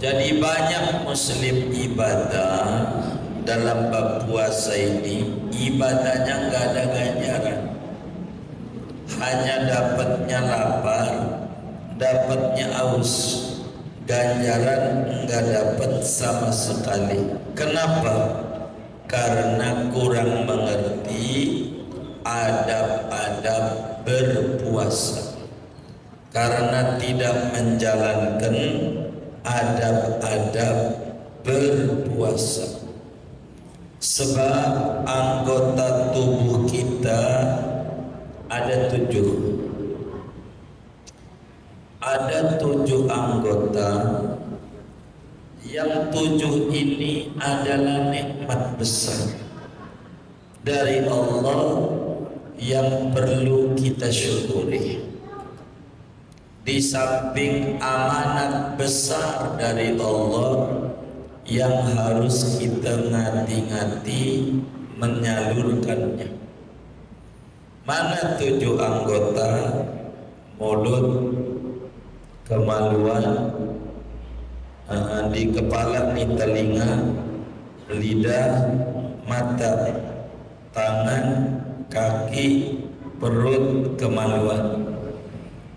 Jadi banyak muslim ibadah dalam bab puasa ini, ibadahnya nggak ada ganjaran, hanya dapatnya lapar, dapatnya aus, ganjaran nggak dapat sama sekali. Kenapa? Karena kurang mengerti adab-adab berpuasa, karena tidak menjalankan adab-adab berpuasa. Sebab anggota tubuh kita ada 7. Ada 7 anggota. Yang 7 ini adalah nikmat besar dari Allah yang perlu kita syukuri. Di samping amanat besar dari Allah yang harus kita ngati-ngati menyalurkannya. Mana 7 anggota? Mulut, kemaluan, di kepala nih telinga, lidah, mata, tangan, kaki, perut, kemaluan.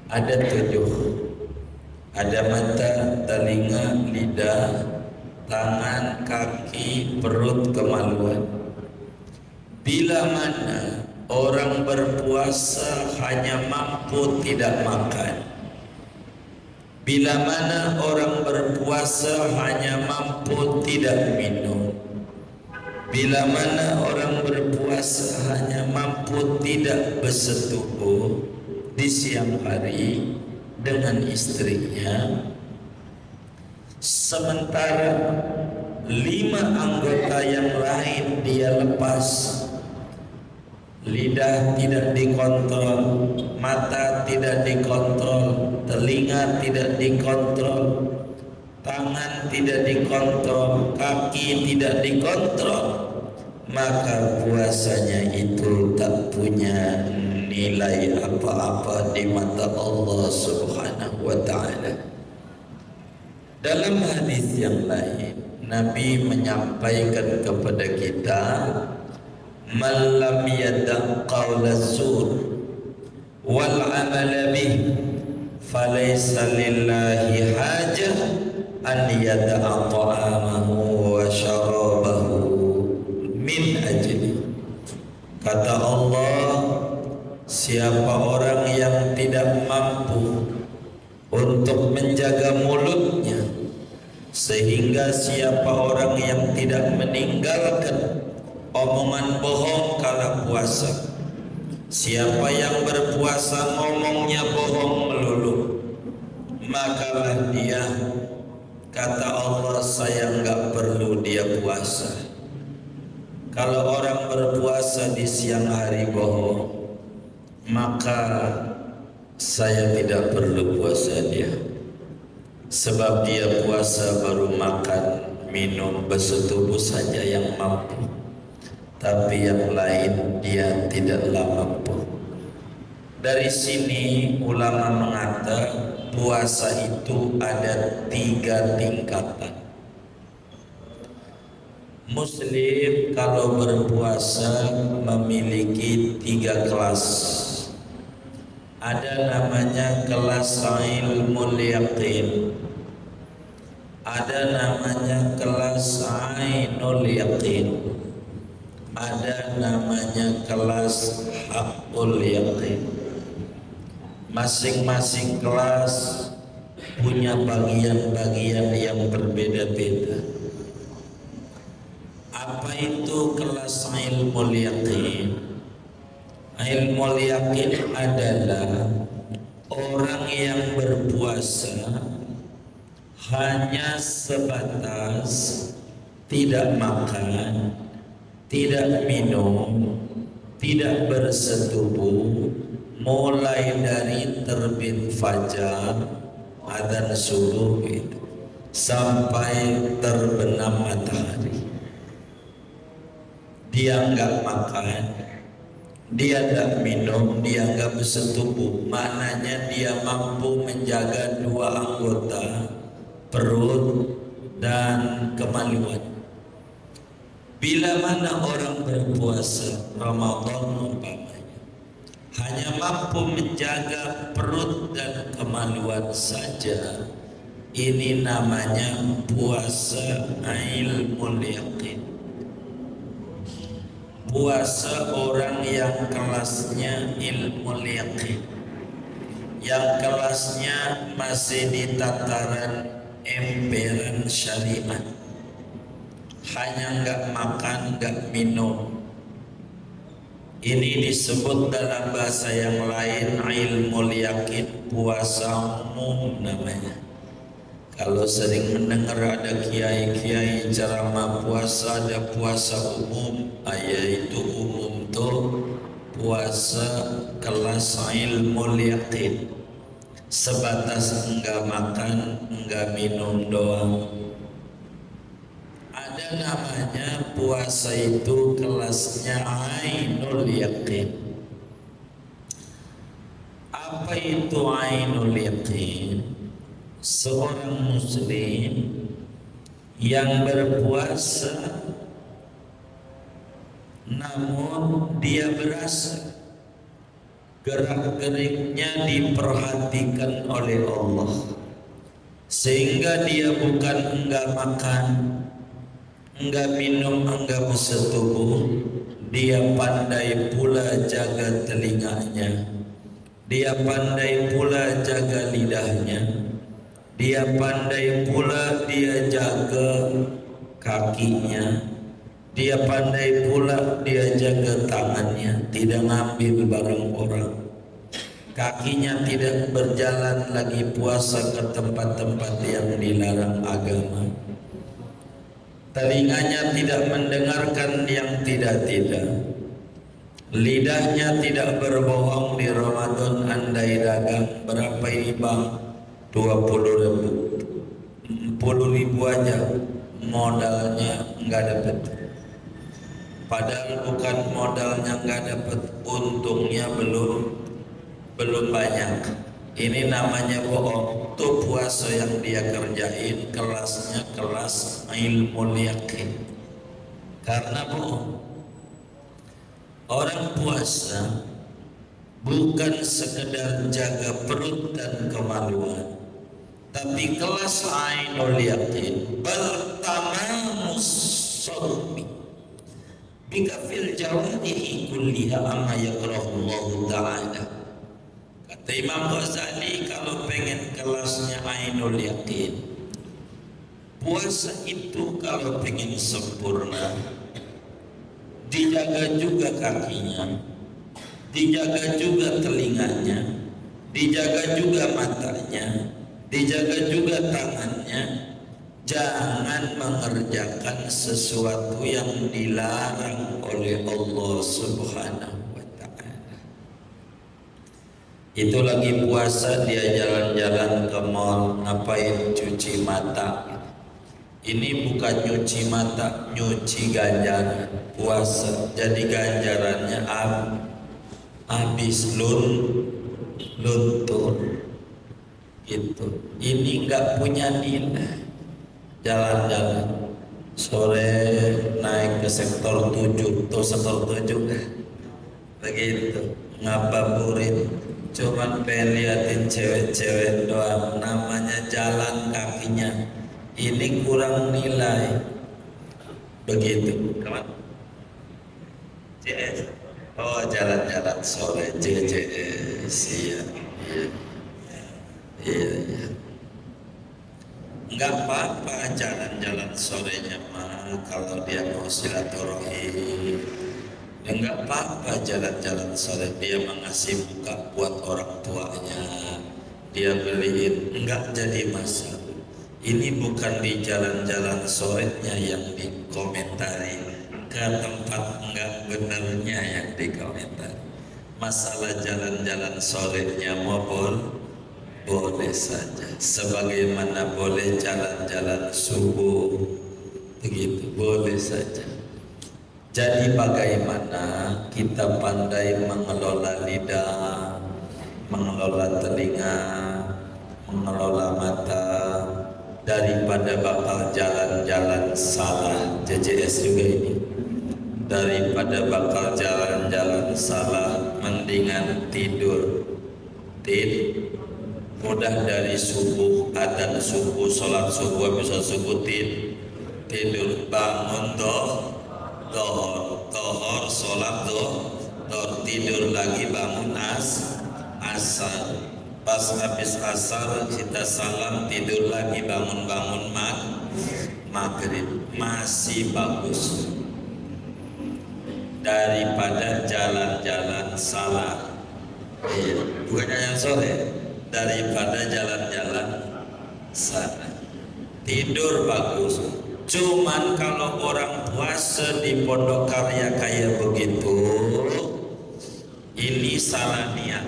Ada 7. Ada mata, telinga, lidah, tangan, kaki, perut, kemaluan. Bila mana orang berpuasa hanya mampu tidak makan, bila mana orang berpuasa hanya mampu tidak minum, bila mana orang berpuasa hanya mampu tidak bersetubuh di siang hari dengan istrinya, sementara 5 anggota yang lain dia lepas. Lidah tidak dikontrol, mata tidak dikontrol, telinga tidak dikontrol, tangan tidak dikontrol, kaki tidak dikontrol, maka puasanya itu tak punya nilai apa-apa di mata Allah Subhanahu wa ta'ala. Dalam hadis yang lain, Nabi menyampaikan kepada kita, man lam yada' qawla zur wal amala bih falaysa lillahi hajah an yada'a ta'amahu wa syarabahu min ajli. Kata Allah, siapa orang yang tidak mampu untuk menjaga mulutnya, sehingga siapa orang yang tidak meninggalkan omongan bohong kala puasa, siapa yang berpuasa ngomongnya bohong melulu, makalah dia, kata Allah, saya nggak perlu dia puasa. Kalau orang berpuasa di siang hari bohong, maka saya tidak perlu puasa dia, sebab dia puasa baru makan, minum, bersetubuh saja yang mampu, tapi yang lain dia tidaklah mampu. Dari sini ulama mengatakan puasa itu ada 3 tingkatan. Muslim kalau berpuasa memiliki 3 kelas. Ada namanya kelas ilmul yaqin, ada namanya kelas ainul yaqin, ada namanya kelas hakul yaqin. Masing-masing kelas punya bagian-bagian yang berbeda-beda. Apa itu kelas ilmul yaqin? Ilmul yaqin adalah orang yang berpuasa hanya sebatas tidak makan, tidak minum, tidak bersetubuh mulai dari terbit fajar, adzan subuh itu sampai terbenam matahari. Dia enggak makan, dia enggak minum, dia enggak bersetubuh. Maknanya dia mampu menjaga 2 anggota, perut, dan kemaluan. Bila mana orang berpuasa Ramadan umpamanya hanya mampu menjaga perut dan kemaluan saja, ini namanya puasa ilmul yaqin. Puasa orang yang kelasnya ilmul yaqin, yang kelasnya masih di tataran emperan syariat, hanya enggak makan, enggak minum. Ini disebut dalam bahasa yang lain ilmul yaqin, puasa umum namanya. Kalau sering mendengar ada kiai-kiai ceramah puasa, ada puasa umum, yaitu umum tuh puasa kelas ilmul yaqin, sebatas enggak makan, enggak minum doang. Ada namanya puasa itu kelasnya ainul yaqin. Apa itu ainul yaqin? Seorang muslim yang berpuasa namun dia berasa gerak-geriknya diperhatikan oleh Allah, sehingga dia bukan enggak makan, enggak minum, enggak bersetubuh. Dia pandai pula jaga telinganya, dia pandai pula jaga lidahnya, dia pandai pula dia jaga kakinya, dia pandai pula dia jaga tangannya, tidak ngambil barang orang, kakinya tidak berjalan lagi puasa ke tempat-tempat yang dilarang agama, telinganya tidak mendengarkan yang tidak-tidak, lidahnya tidak berbohong. Di Ramadan andai dagang berapa ini bang? 20.000, 40.000 aja modalnya nggak dapat. Padahal bukan modalnya nggak dapat, untungnya belum banyak. Ini namanya bohong. Tuh puasa yang dia kerjain kelasnya kelas ilmu yakin, karena bohong. Orang puasa bukan sekedar jaga perut dan kemaluan, tapi kelas ainul yaqin bal tamamus sawmi bikafil jawadihi kulliha amma yakrahullahu ta'ala. Kata Imam Ghazali, kalau pengen kelasnya ainul yaqin, puasa itu kalau pengen sempurna, dijaga juga kakinya, dijaga juga telinganya, dijaga juga matanya, dijaga juga tangannya. Jangan mengerjakan sesuatu yang dilarang oleh Allah Subhanahu wa ta'ala. Itu lagi puasa dia jalan-jalan ke mall, ngapain? Cuci mata. Ini bukan nyuci mata, nyuci ganjaran puasa. Jadi ganjarannya habis luntur gitu. Ini nggak punya nilai. Jalan-jalan sore naik ke sektor 7 atau sektor 7 begitu, ngababurit, cuman pengen liatin cewek-cewek doang, namanya jalan kakinya. Ini kurang nilai begitu. Kawan CS, oh jalan-jalan sore JJS, iya. Enggak apa-apa jalan-jalan sorenya mah, kalau dia mau silaturahim. Enggak apa-apa jalan-jalan sore, dia mengasih buka buat orang tuanya, dia beliin, enggak jadi masalah. Ini bukan di jalan-jalan sorenya yang dikomentari, ke tempat enggak benarnya yang dikomentari. Masalah jalan-jalan sorenya boleh saja, sebagaimana boleh jalan-jalan subuh, begitu boleh saja. Jadi bagaimana kita pandai mengelola lidah, mengelola telinga, mengelola mata, daripada bakal jalan-jalan salah. JJS juga ini, daripada bakal jalan-jalan salah mendingan tidur. Mudah dari subuh, adzan subuh, sholat subuh, bisa subuh tidur, bangun dohor, sholat dohor, tidur lagi, bangun asar, pas habis asar kita salam, tidur lagi, bangun maghrib. Masih bagus daripada jalan-jalan salah. Bukannya yang sore, daripada jalan-jalan salah. Tidur bagus. Cuman kalau orang puasa di Pondok Karya kayak begitu, ini salah niat.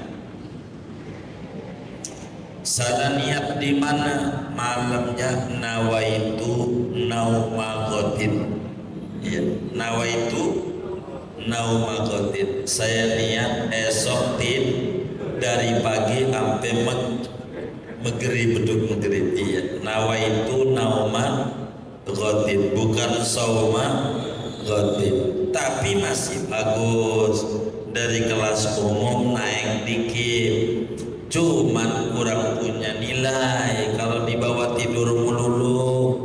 Salah niat di mana? Malamnya nawaitu nauma ghatin. Ya, nawaitu nauma ghatin. Saya niat esok dari pagi sampai maghrib, beduk maghrib. Iya, nawaitu nauma ghatin, bukan sauma ghatin. Tapi masih bagus. Dari kelas umum naik dikit. Cuman kurang punya nilai kalau dibawa tidur melulu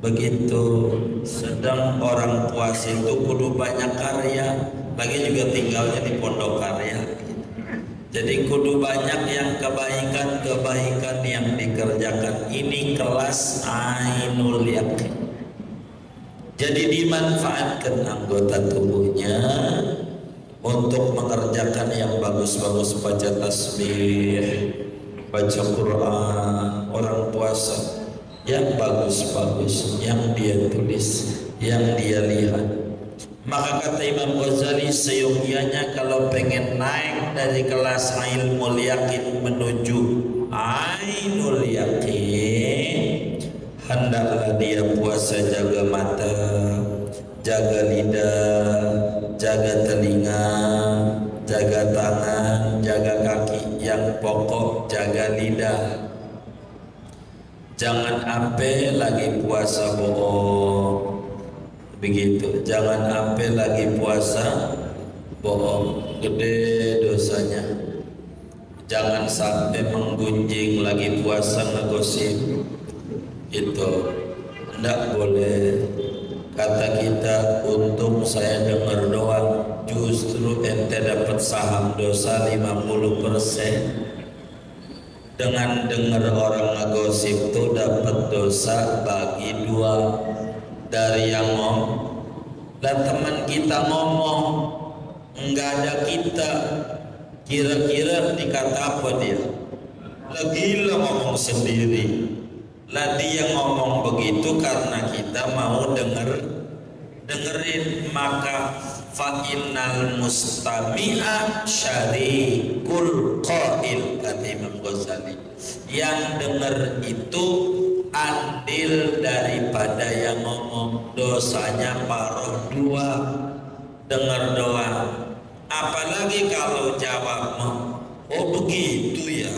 begitu. Sedang orang puasa itu kudu banyak karya, lagi juga tinggalnya di Pondok Karya. Jadi kudu banyak yang kebaikan yang dikerjakan. Ini kelas ainul yakin. Jadi dimanfaatkan anggota tubuhnya untuk mengerjakan yang bagus-bagus, baca tasbih, baca Quran, orang puasa yang bagus-bagus, yang dia tulis, yang dia lihat. Maka kata Imam Ghazali, seyogianya kalau pengen naik dari kelas ilmu yakin menuju ainul yakin, hendaklah dia puasa, jaga mata, jaga lidah, jaga telinga, jaga tangan, jaga kaki. Yang pokok jaga lidah. Jangan sampai lagi puasa bohong. Begitu, jangan sampai lagi puasa bohong, gede dosanya. Jangan sampai menggunjing lagi puasa ngegosip. Itu enggak boleh. Kata kita, untung saya dengar doang, justru ente dapat saham dosa 50%. Dengan dengar orang ngegosip tuh dapat dosa bagi 2. Dari yang ngomong, dan teman kita ngomong, enggak ada kita, kira-kira dikata apa dia? Lagi ngomong sendiri. Lah dia ngomong begitu karena kita mau dengerin. Maka fa innal mustami'a syarikul qail, kata Imam Ghazali. Yang denger itu andil daripada yang ngomong, dosanya paruh 2. Dengar doang. Apalagi kalau jawab, oh begitu ya,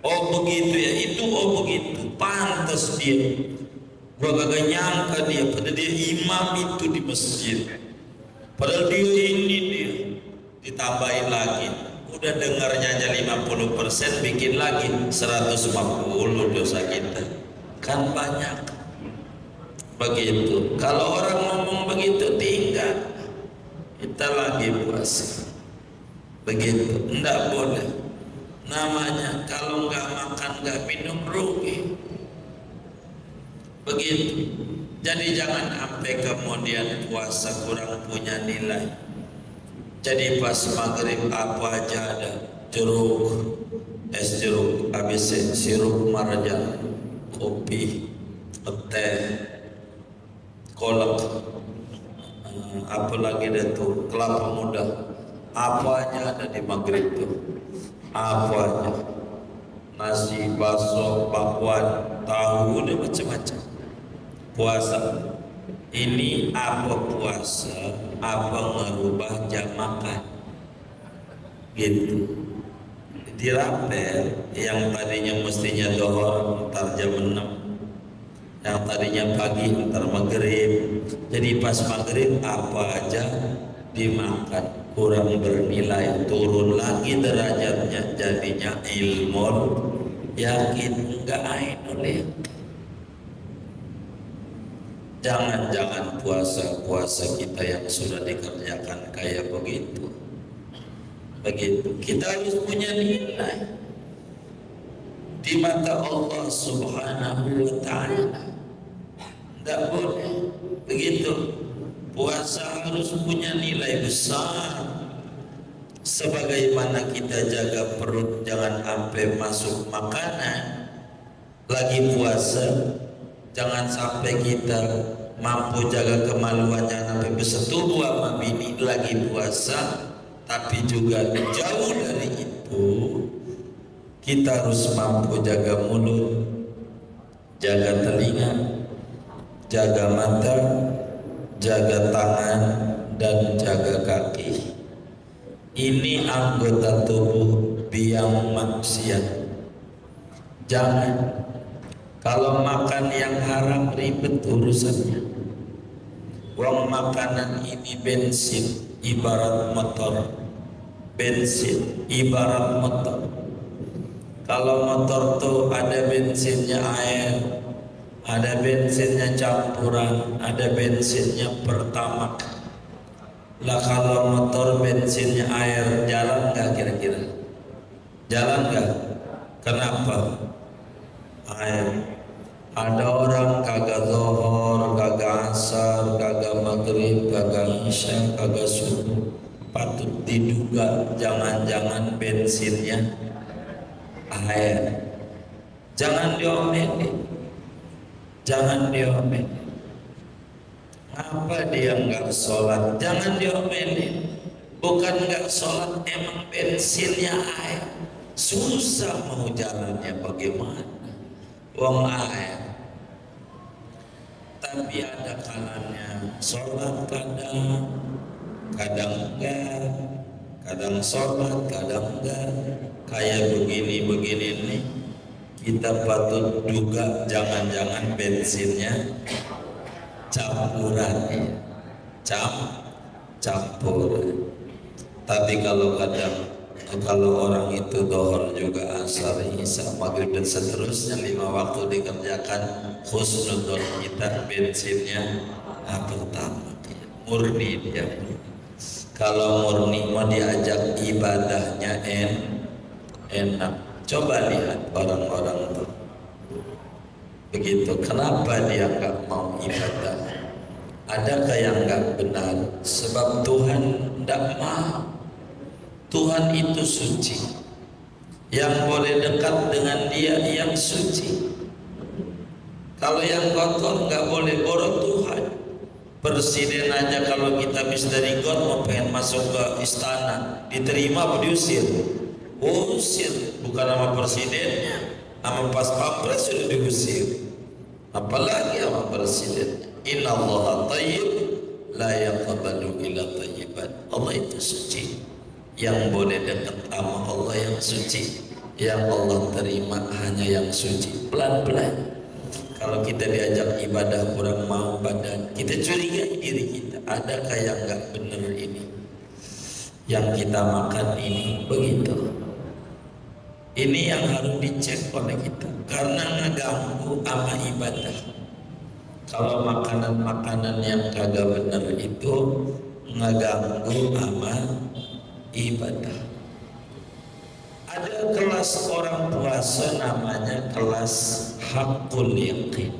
oh begitu ya, itu oh begitu, pantas dia. Gua kagak nyangka dia, padahal dia imam itu di masjid, padahal dia ini dia ditambahin lagi. Udah dengarnya aja 50%, bikin lagi 150 dosa kita, kan banyak. Begitu. Kalau orang ngomong begitu, tinggal kita lagi puasa. Begitu, enggak boleh. Namanya kalau nggak makan nggak minum rugi. Begitu. Jadi jangan sampai kemudian puasa kurang punya nilai. Jadi pas maghrib apa aja ada, jeruk, es jeruk, ABC, sirup marjan, kopi, teh, kolak, apa lagi ada tuh, kelapa muda, apa aja ada di maghrib tuh, apa aja, nasi, bakso, bakwan, tahu, udah macam-macam. Puasa ini apa puasa, apa merubah jam makan, gitu. Dirapel yang tadinya mestinya dohor ntar jam 6, yang tadinya pagi ntar maghrib, jadi pas maghrib apa aja dimakan, kurang bernilai, turun lagi derajatnya, jadinya ilmu yakin enggak ainul yakin. Jangan-jangan puasa-puasa kita yang sudah dikerjakan kayak begitu. Kita harus punya nilai di mata Allah Subhanahu wa Ta'ala. Tidak boleh begitu. Puasa harus punya nilai besar. Sebagaimana kita jaga perut jangan sampai masuk makanan lagi puasa, jangan sampai kita mampu jaga kemaluan jangan sampai bersetubuh sama bini lagi puasa. Tapi juga jauh dari itu, kita harus mampu jaga mulut, jaga telinga, jaga mata, jaga tangan, dan jaga kaki. Ini anggota tubuh biang maksiat. Jangan. Kalau makan yang haram ribet urusannya. Uang makanan ini bensin ibarat motor. Bensin ibarat motor. Kalau motor tuh ada bensinnya air, ada bensinnya campuran, ada bensinnya pertamax. Lah kalau motor bensinnya air, jalan nggak kira-kira? Jalan nggak? Kenapa? Air. Ada orang kagak zuhur, kagak asar, kagak maghrib, kagak isya, kagak subuh. Patut diduga jangan-jangan bensinnya air. Jangan diomelin, jangan diomelin. Apa dia nggak sholat? Jangan diomelin. Bukan nggak sholat, emang bensinnya air. Susah mau jalannya bagaimana? Wong air. Tapi ada kalanya sholat kadang, kadang enggak, kadang sholat, kadang enggak. Kayak begini-begini nih, kita patut duga jangan-jangan bensinnya campuran ya. Campuran. Tapi kalau orang itu dohor juga asar, isya, maghrib dan seterusnya 5 waktu dikerjakan, khusnudon kita bensinnya pertama murni dia. Kalau murni mau diajak ibadahnya enak. Coba lihat orang-orang itu begitu. Kenapa dia nggak mau ibadah? Adakah yang nggak benar? Sebab Tuhan tidak mau. Tuhan itu suci. Yang boleh dekat dengan Dia yang suci. Kalau yang kotor nggak boleh borot Tuhan. Presiden aja kalau kita habis dari got mau pengen masuk ke istana, diterima apa diusir? Usir, bukan sama presidennya, sama pas pampres sudah diusir. Apalagi sama presiden. Inna Allah tayyib la yaqbalu illa tayyiban. Allah itu suci. Yang boleh dekat sama Allah yang suci, yang Allah terima hanya yang suci. Pelan-pelan. Kalau kita diajak ibadah kurang mau badan, kita curigai diri kita. Adakah yang nggak benar ini? Yang kita makan ini begitu. Ini yang harus dicek oleh kita, karena ngeganggu sama ibadah. Kalau makanan-makanan yang kagak benar itu ngeganggu sama ibadah. Ada kelas orang puasa namanya kelas hakul yakin.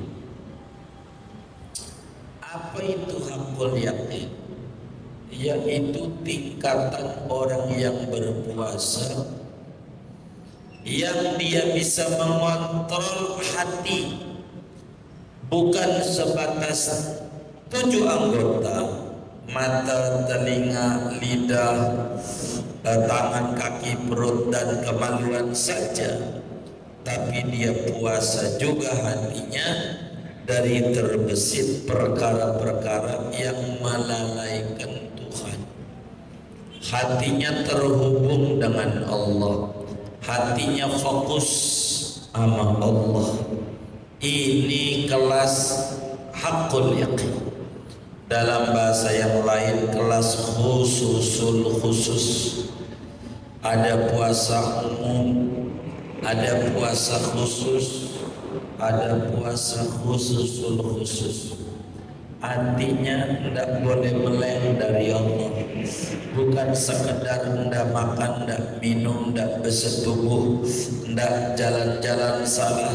Apa itu hakul yakin? Yaitu tingkatan orang yang berpuasa yang dia bisa mengontrol hati, bukan sebatas 7 anggota, mata, telinga, lidah, tangan, kaki, perut, dan kemaluan saja, tapi dia puasa juga hatinya dari terbesit perkara-perkara yang melalaikan Tuhan. Hatinya terhubung dengan Allah, hatinya fokus sama Allah, Ini kelas hakul yaqin. Dalam bahasa yang lain kelas khususul khusus. Ada puasa umum, ada puasa khusus, ada puasa khususul khusus. Artinya tidak boleh meleng dari Allah. Bukan sekedar tidak makan, tidak minum, tidak bersetubuh, tidak jalan-jalan salah,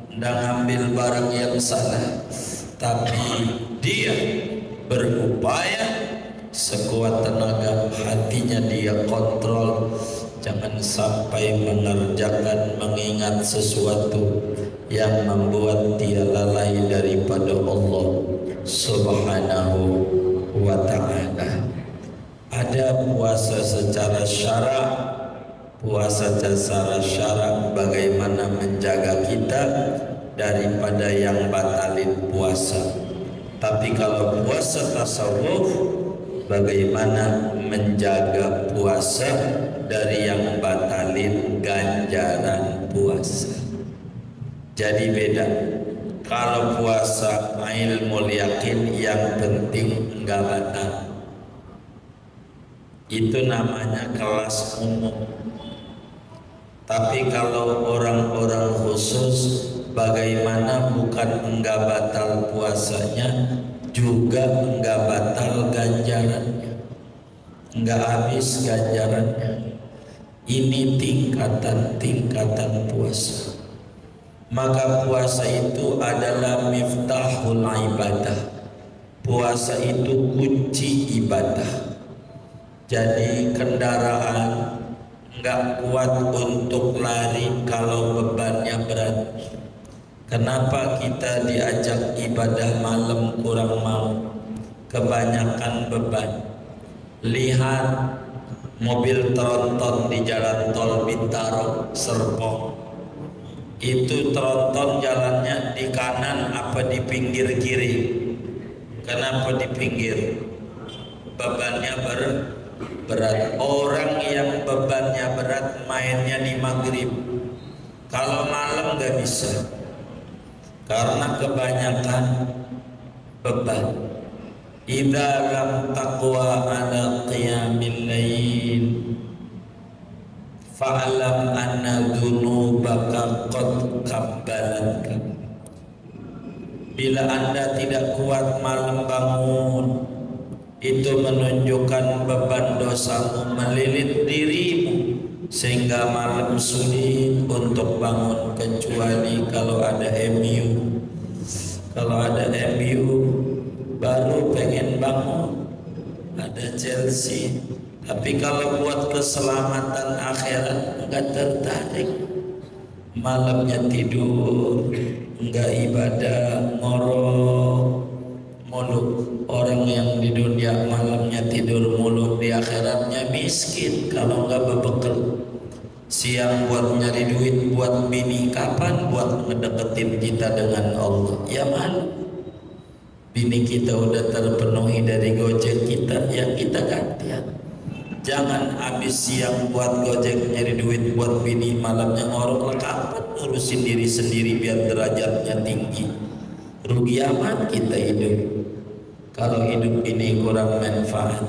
tidak ngambil barang yang salah, tapi dia berupaya sekuat tenaga, hatinya dia kontrol, jangan sampai mengerjakan, mengingat sesuatu yang membuat dia lalai daripada Allah Subhanahu wa ta'ala. Ada puasa secara syarak. Puasa secara syarak bagaimana menjaga kita daripada yang batalin puasa. Tapi kalau puasa tasawuf, bagaimana menjaga puasa dari yang batalin ganjaran puasa. Jadi beda. Kalau puasa ilmu yakin yang penting enggak batal, itu namanya kelas umum. Tapi kalau orang-orang khusus, bagaimana bukan enggak batal puasanya, juga enggak batal ganjarannya, enggak habis ganjarannya. Ini tingkatan-tingkatan puasa. Maka puasa itu adalah miftahul ibadah. Puasa itu kunci ibadah. Jadi kendaraan enggak kuat untuk lari kalau bebannya berat. Kenapa kita diajak ibadah malam kurang mau? Kebanyakan beban. Lihat mobil tronton di jalan tol Bintaro Serpong. Itu tronton jalannya di kanan apa di pinggir kiri? Kenapa di pinggir? Bebannya berat. Orang yang bebannya berat mainnya di maghrib. Kalau malam nggak bisa, karena kebanyakan beban. Idza lam taqwa ala qiyamil lail fa'lam anna dzunubaka qad qabbalatka. Bila Anda tidak kuat malam bangun, itu menunjukkan beban dosamu melilit dirimu, sehingga malam sulit untuk bangun, kecuali kalau ada MU. Kalau ada MU baru pengen bangun, ada Chelsea. Tapi kalau buat keselamatan akhirat enggak tertarik. Malamnya tidur, enggak ibadah, ngorok mulu. Orang yang di dunia malamnya tidur mulu, di akhiratnya miskin kalau enggak berbekal. Siang buat nyari duit buat bini, kapan buat ngedeketin kita dengan Allah? Ya malu. Bini kita udah terpenuhi dari gojek kita, ya kita gantian. Jangan habis siang buat gojek nyari duit buat bini, malamnya ngorok. Kapan urusin diri sendiri biar derajatnya tinggi? Rugi amat kita hidup. Kalau hidup ini kurang manfaat,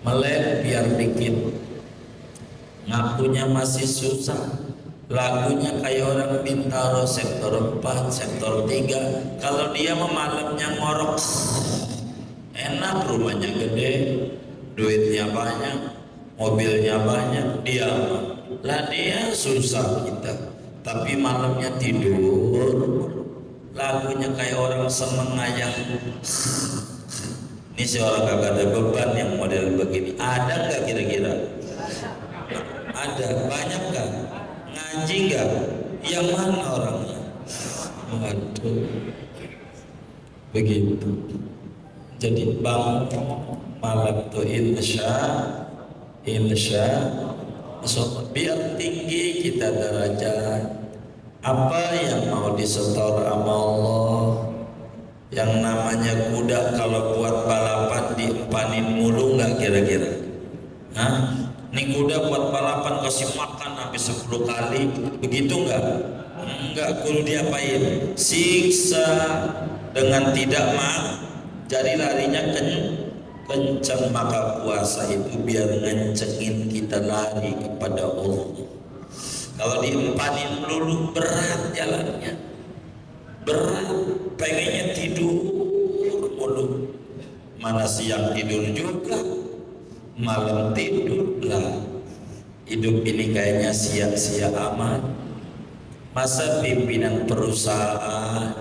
melek biar dikit, ngakunya masih susah, lagunya kayak orang Bintaro sektor 4, sektor 3. Kalau dia malamnya ngorok, enak, rumahnya gede, duitnya banyak, mobilnya banyak, dia susah kita. Tapi malamnya tidur, lagunya kayak orang seneng ngayang. Ini seorang kagak ada beban yang model begini. Ada nggak kira-kira? Ada, banyak kan? Ngaji nggak? Yang mana orangnya? Waduh, begitu. Jadi bangun malam tuh insya biar tinggi kita derajat. Apa yang mau disetor sama Allah? Yang namanya kuda kalau buat balapan diempanin mulu nggak kira-kira? Hah? Ini kuda buat balapan kasih makan sampai 10 kali, begitu nggak? enggak kudu diapain? Siksa dengan tidak jadi larinya kencang. Maka puasa itu biar ngencengin kita lari kepada Allah. Kalau diempanin dulu berat jalannya, berat, pengennya tidur mulu, mana siang tidur juga, malam tidur lah. Hidup ini kayaknya sia-sia amat. Masa pimpinan perusahaan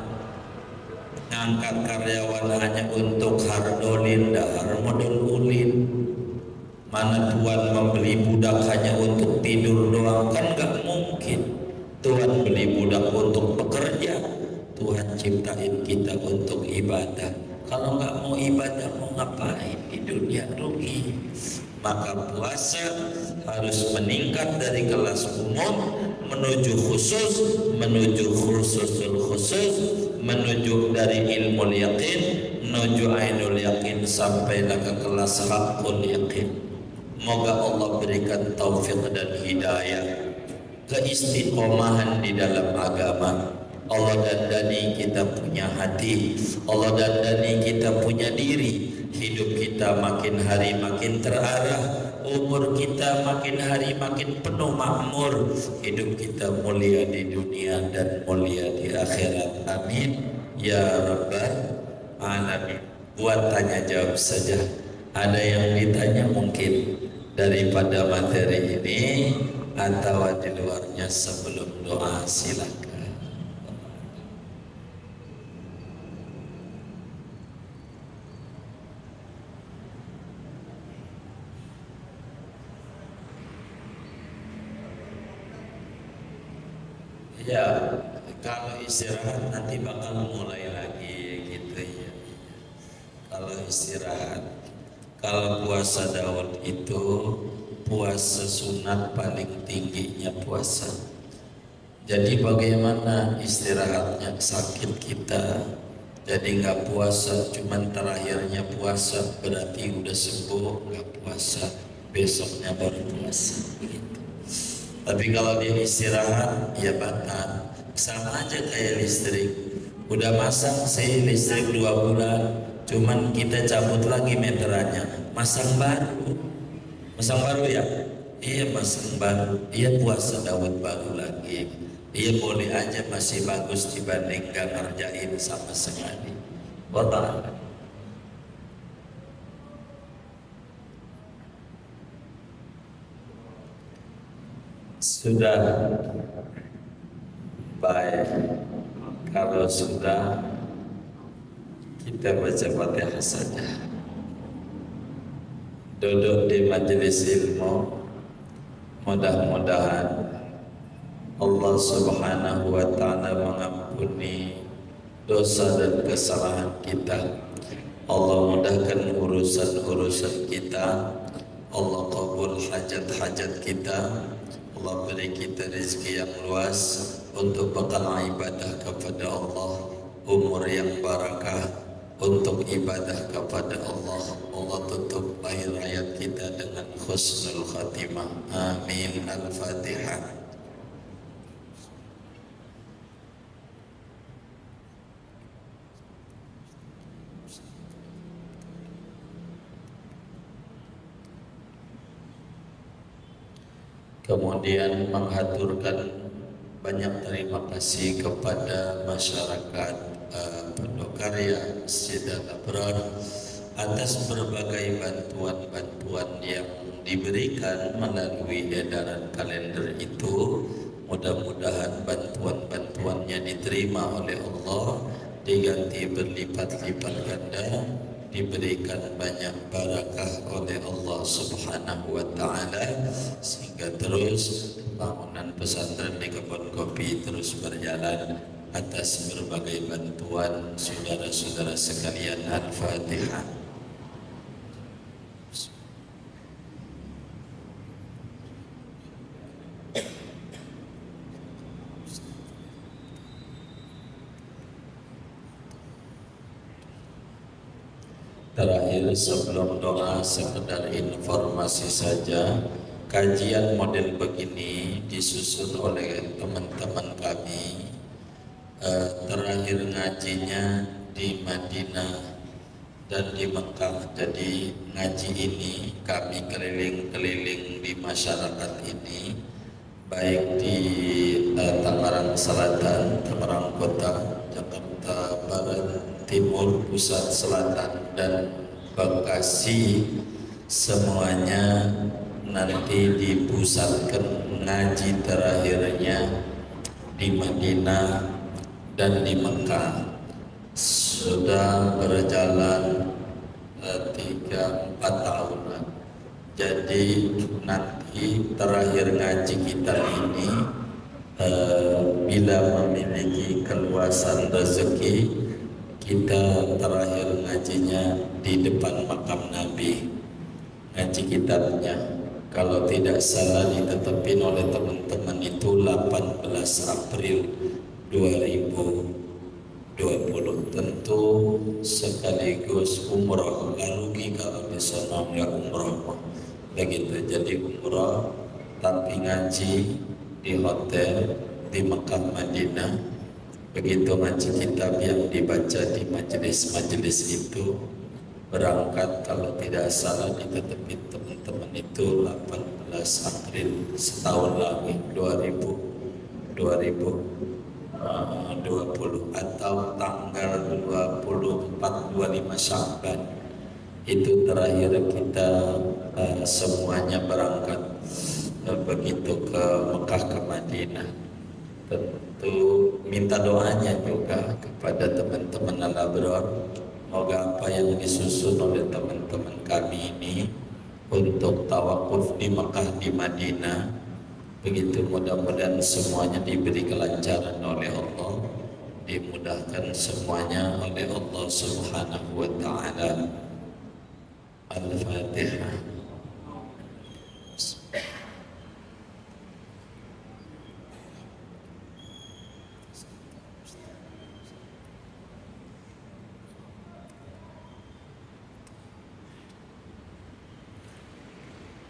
ngangkat karyawan hanya untuk hardolin dahar modal ulin? Mana Tuhan membeli budak hanya untuk tidur doang? Kan gak mungkin. Tuhan beli budak untuk bekerja. Tuhan ciptain kita untuk ibadah. Kalau nggak mau ibadah, mau ngapain di dunia? Rugi. Maka puasa harus meningkat dari kelas umum menuju khusus, menuju khususul khusus, menuju dari ilmu yakin menuju ainul yakin sampailah ke kelas hakul yakin. Moga Allah berikan taufik dan hidayah, keistiqomahan di dalam agama. Allah dandani kita punya hati, Allah dandani kita punya diri. Hidup kita makin hari makin terarah, umur kita makin hari makin penuh makmur. Hidup kita mulia di dunia dan mulia di akhirat. Amin ya rabbal alamin. Buat tanya jawab saja. Ada yang ditanya mungkin daripada materi ini atau di luarnya sebelum doa silakan. Ya, kalau istirahat nanti bakal mulai lagi gitu ya. Kalau istirahat, kalau puasa Daud itu puasa sunat paling tingginya puasa. Jadi bagaimana istirahatnya? Sakit kita jadi nggak puasa, cuman terakhirnya puasa, berarti udah sembuh nggak puasa, besoknya baru puasa gitu. Tapi kalau dia istirahat, ya batal. Sama aja kayak listrik. Udah masang saya listrik 2 bulan, cuman kita cabut lagi meterannya, masang baru. Masang baru ya? Iya masang baru. Iya puasa Daud baru lagi. Iya boleh aja masih bagus dibanding gak ngerjain sama sekali. Batal. Sudah baik. Kalau sudah, kita baca Fatihah saja. Duduk di majelis ilmu, mudah-mudahan Allah Subhanahu wa ta'ala mengampuni dosa dan kesalahan kita. Allah mudahkan urusan-urusan kita. Allah kabul hajat-hajat kita. Allah beri kita rezeki yang luas untuk bekal ibadah kepada Allah, umur yang barakah untuk ibadah kepada Allah. Allah tutup akhir hayat kita dengan husnul khatimah. Amin. Al-Fatihah. Kemudian menghaturkan banyak terima kasih kepada masyarakat Pondok Karya Masjid Al-Abrar atas berbagai bantuan-bantuan yang diberikan melalui edaran kalender itu. Mudah-mudahan bantuan-bantuannya diterima oleh Allah, diganti berlipat-lipat ganda, diberikan banyak barakah oleh Allah Subhanahu wa ta'ala, sehingga terus bangunan pesantren di Kebon Kopi terus berjalan atas berbagai bantuan saudara-saudara sekalian. Al-Fatihah. Terakhir sebelum doa, sekedar informasi saja. Kajian model begini disusun oleh teman-teman kami terakhir ngajinya di Madinah dan di Mekah. Jadi ngaji ini kami keliling-keliling di masyarakat ini, baik di Tangerang Selatan, Tangerang Kota, Jakarta Barat, Timur, Pusat, Selatan, dan Bekasi. Semuanya nanti dipusatkan ngaji terakhirnya di Madinah dan di Mekah. Sudah berjalan 3-4 tahunan. Jadi nanti terakhir ngaji kita ini bila memiliki keluasan rezeki, kita terakhir ngajinya di depan makam Nabi, ngaji kitabnya. Kalau tidak salah ditetapin oleh teman-teman itu 18 April 2020. Tentu sekaligus umrah, rugi kalau di sana nggak umrah begitu. Jadi umrah tapi ngaji di hotel di Mekah Madinah. Begitu ngaji kitab yang dibaca di majelis-majelis itu, berangkat kalau tidak salah ditetapin teman-teman itu 18 April setahun lagi 2020 atau tanggal 24-25 Sya'ban itu terakhir kita semuanya berangkat begitu ke Mekah ke Madinah. Tentu minta doanya juga kepada teman-teman al-abrar. Semoga apa yang disusun oleh teman-teman kami ini untuk tawakuf di Mekah di Madinah, begitu mudah-mudahan semuanya diberi kelancaran oleh Allah, dimudahkan semuanya oleh Allah Subhanahu wa taala. Al-Fatihah.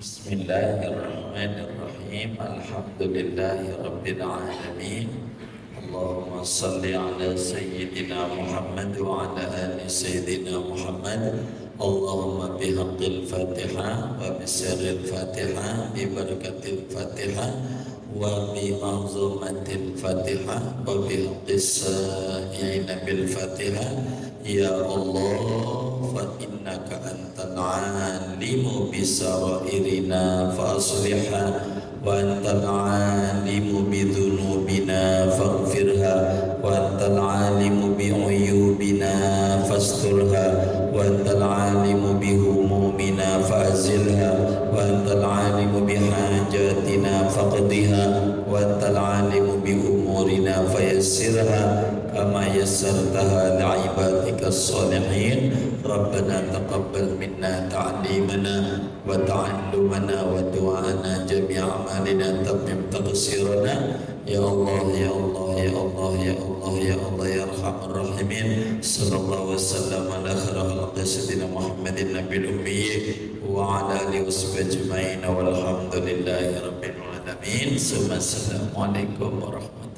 Bismillahirrahmanirrahim. Alhamdulillahi rabbil alamin. Allahumma salli ala sayyidina Muhammad wa ala ali sayyidina Muhammad. Allahumma bihaqqil Fatihah wa bisirril Fatihah bi barakatil Fatihah wa bi ma'zumatil Fatihah wa bi haqqis sa'iina bil Fatihah. Ya Allah, fa innaka antal alimu bisarairina fa aslihha wa antal alimu bidhunubina faghfirha wa antal alimu bi'uyubina fasturha wa antal alimu bihumumina fa'zilha wa antal alimu bihajatina faqdiha wa antal alimu bi umurina fayassirha kama yassartaha li'ibadika as-salihin. Rabbana taqabbal minna ta'limana wa ta'allumana wa du'ana jami'a amalina tammim taqsirana. Ya Allah, ya Allah, ya Allah, ya Allah, ya Allah, ya Arhamar Rahimin. Sallallahu wasallam ala khairil sayyidina Muhammadin nabiyil ummi wa ala alihi washabihi ajma'in walhamdulillahi rabbil alamin. Assalamualaikum warahmatullahi wabarakatuh.